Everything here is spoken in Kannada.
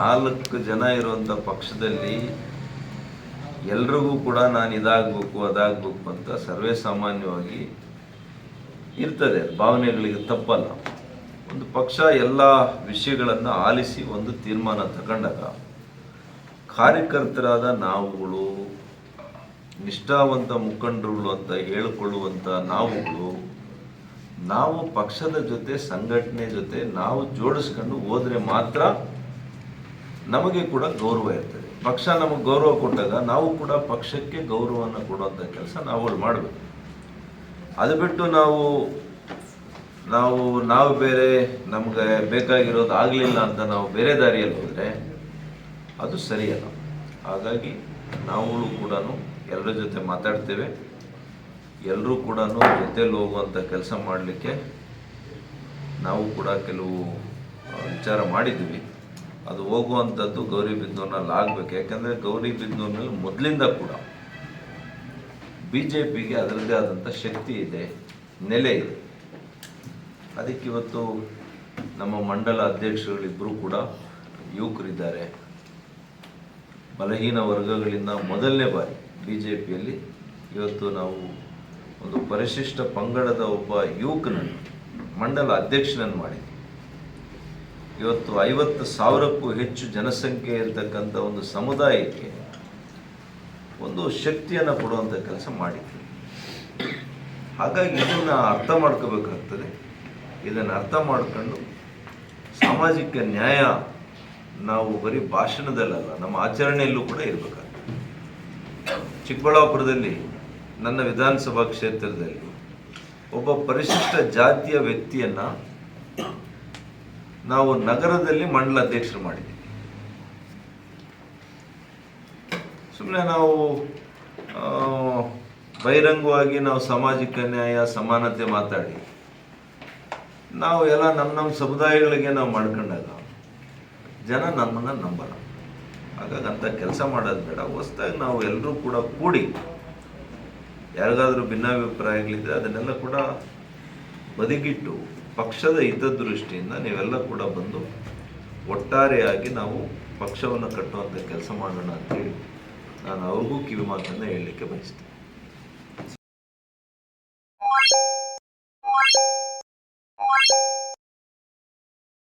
4 ಜನ ಇರುವಂಥ ಪಕ್ಷದಲ್ಲಿ ಎಲ್ರಿಗೂ ಕೂಡ ನಾನು ಇದಾಗಬೇಕು ಅದಾಗಬೇಕು ಅಂತ ಸರ್ವೇ ಸಾಮಾನ್ಯವಾಗಿ ಇರ್ತದೆ. ಭಾವನೆಗಳಿಗೆ ತಪ್ಪಲ್ಲ. ಒಂದು ಪಕ್ಷ ಎಲ್ಲ ವಿಷಯಗಳನ್ನು ಆಲಿಸಿ ಒಂದು ತೀರ್ಮಾನ ತಗೊಂಡಾಗ ಕಾರ್ಯಕರ್ತರಾದ ನಾವುಗಳು, ನಿಷ್ಠಾವಂತ ಮುಖಂಡರುಗಳು ಅಂತ ಹೇಳಿಕೊಳ್ಳುವಂಥ ನಾವು ಪಕ್ಷದ ಜೊತೆ, ಸಂಘಟನೆ ಜೊತೆ ನಾವು ಜೋಡಿಸ್ಕೊಂಡು ಹೋದರೆ ಮಾತ್ರ ನಮಗೆ ಕೂಡ ಗೌರವ ಇರ್ತದೆ. ಪಕ್ಷ ನಮಗೆ ಗೌರವ ಕೊಟ್ಟಾಗ ನಾವು ಕೂಡ ಪಕ್ಷಕ್ಕೆ ಗೌರವವನ್ನು ಕೊಡುವಂಥ ಕೆಲಸ ನಾವುಗಳು ಮಾಡಬೇಕು. ಅದು ಬಿಟ್ಟು ನಾವು ಬೇರೆ, ನಮಗೆ ಬೇಕಾಗಿರೋದು ಆಗಲಿಲ್ಲ ಅಂತ ನಾವು ಬೇರೆ ದಾರಿಯಲ್ಲಿ ಹೋದರೆ ಅದು ಸರಿಯಲ್ಲ. ಹಾಗಾಗಿ ನಾವುಗಳು ಕೂಡ ಎಲ್ಲರ ಜೊತೆ ಮಾತಾಡ್ತೇವೆ. ಎಲ್ಲರೂ ಕೂಡ ಜೊತೆಯಲ್ಲಿ ಹೋಗುವಂಥ ಕೆಲಸ ಮಾಡಲಿಕ್ಕೆ ನಾವು ಕೂಡ ಕೆಲವು ವಿಚಾರ ಮಾಡಿದ್ವಿ. ಅದು ಹೋಗುವಂಥದ್ದು ಗೌರಿಬಿದನೂರಿನಲ್ಲಿ ಆಗಬೇಕು. ಯಾಕಂದರೆ ಗೌರಿಬಿದನೂರಿನಲ್ಲಿ ಮೊದಲಿಂದ ಕೂಡ BJPಗೆ ಅದರದ್ದೇ ಆದಂಥ ಶಕ್ತಿ ಇದೆ, ನೆಲೆ ಇದೆ. ಅದಕ್ಕೆ ಇವತ್ತು ನಮ್ಮ ಮಂಡಲ ಅಧ್ಯಕ್ಷರುಗಳಿಬ್ಬರೂ ಕೂಡ ಯುವಕರಿದ್ದಾರೆ. ಬಲಹೀನ ವರ್ಗಗಳಿಂದ ಮೊದಲನೇ ಬಾರಿ BJPಯಲ್ಲಿ ಇವತ್ತು ನಾವು ಒಂದು ಪರಿಶಿಷ್ಟ ಪಂಗಡದ ಒಬ್ಬ ಯುವಕನನ್ನು ಮಂಡಲ ಅಧ್ಯಕ್ಷನನ್ನು ಮಾಡಿದ್ವಿ. ಇವತ್ತು 50,000ಕ್ಕೂ ಹೆಚ್ಚು ಜನಸಂಖ್ಯೆ ಇರತಕ್ಕಂಥ ಒಂದು ಸಮುದಾಯಕ್ಕೆ ಒಂದು ಶಕ್ತಿಯನ್ನು ಕೊಡುವಂಥ ಕೆಲಸ ಮಾಡಿದ್ವಿ. ಹಾಗಾಗಿ ಇದನ್ನು ಅರ್ಥ ಮಾಡ್ಕೋಬೇಕಾಗ್ತದೆ. ಇದನ್ನು ಅರ್ಥ ಮಾಡ್ಕೊಂಡು ಸಾಮಾಜಿಕ ನ್ಯಾಯ ನಾವು ಬರೀ ಭಾಷಣದಲ್ಲಲ್ಲ, ನಮ್ಮ ಆಚರಣೆಯಲ್ಲೂ ಕೂಡ ಇರಬೇಕಾಗ್ತದೆ. ಚಿಕ್ಕಬಳ್ಳಾಪುರದಲ್ಲಿ ನನ್ನ ವಿಧಾನಸಭಾ ಕ್ಷೇತ್ರದಲ್ಲಿ ಒಬ್ಬ ಪರಿಶಿಷ್ಟ ಜಾತಿಯ ವ್ಯಕ್ತಿಯನ್ನು ನಾವು ನಗರದಲ್ಲಿ ಮಂಡಲ ಅಧ್ಯಕ್ಷರು ಮಾಡಿದ್ದೀವಿ. ಸುಮ್ಮನೆ ನಾವು ಬಹಿರಂಗವಾಗಿ ನಾವು ಸಾಮಾಜಿಕ ನ್ಯಾಯ, ಸಮಾನತೆ ಮಾತಾಡಿ ನಾವು ಎಲ್ಲ ನಮ್ಮ ಸಮುದಾಯಗಳಿಗೆ ನಾವು ಮಾಡ್ಕೊಂಡಾಗ ಜನ ನಮ್ಮನ್ನು ನಂಬಲ್ಲ. ಹಾಗಾಗಿ ಅಂಥ ಕೆಲಸ ಮಾಡೋದು ಬೇಡ. ಹೊಸದಾಗಿ ನಾವು ಎಲ್ಲರೂ ಕೂಡ ಕೂಡಿ, ಯಾರಿಗಾದರೂ ಭಿನ್ನಾಭಿಪ್ರಾಯಗಳಿದ್ದರೆ ಅದನ್ನೆಲ್ಲ ಕೂಡ ಬದಿಗಿಟ್ಟು ಪಕ್ಷದ ಹಿತದೃಷ್ಟಿಯಿಂದ ನೀವೆಲ್ಲ ಕೂಡ ಬಂದು ಒಟ್ಟಾರೆಯಾಗಿ ನಾವು ಪಕ್ಷವನ್ನು ಕಟ್ಟುವಂಥ ಕೆಲಸ ಮಾಡೋಣ ಅಂತೇಳಿ ನಾನು ಅವ್ರಿಗೂ ಕಿವಿ ಮಾತನ್ನು ಹೇಳಲಿಕ್ಕೆ ಬಯಸ್ತೇನೆ.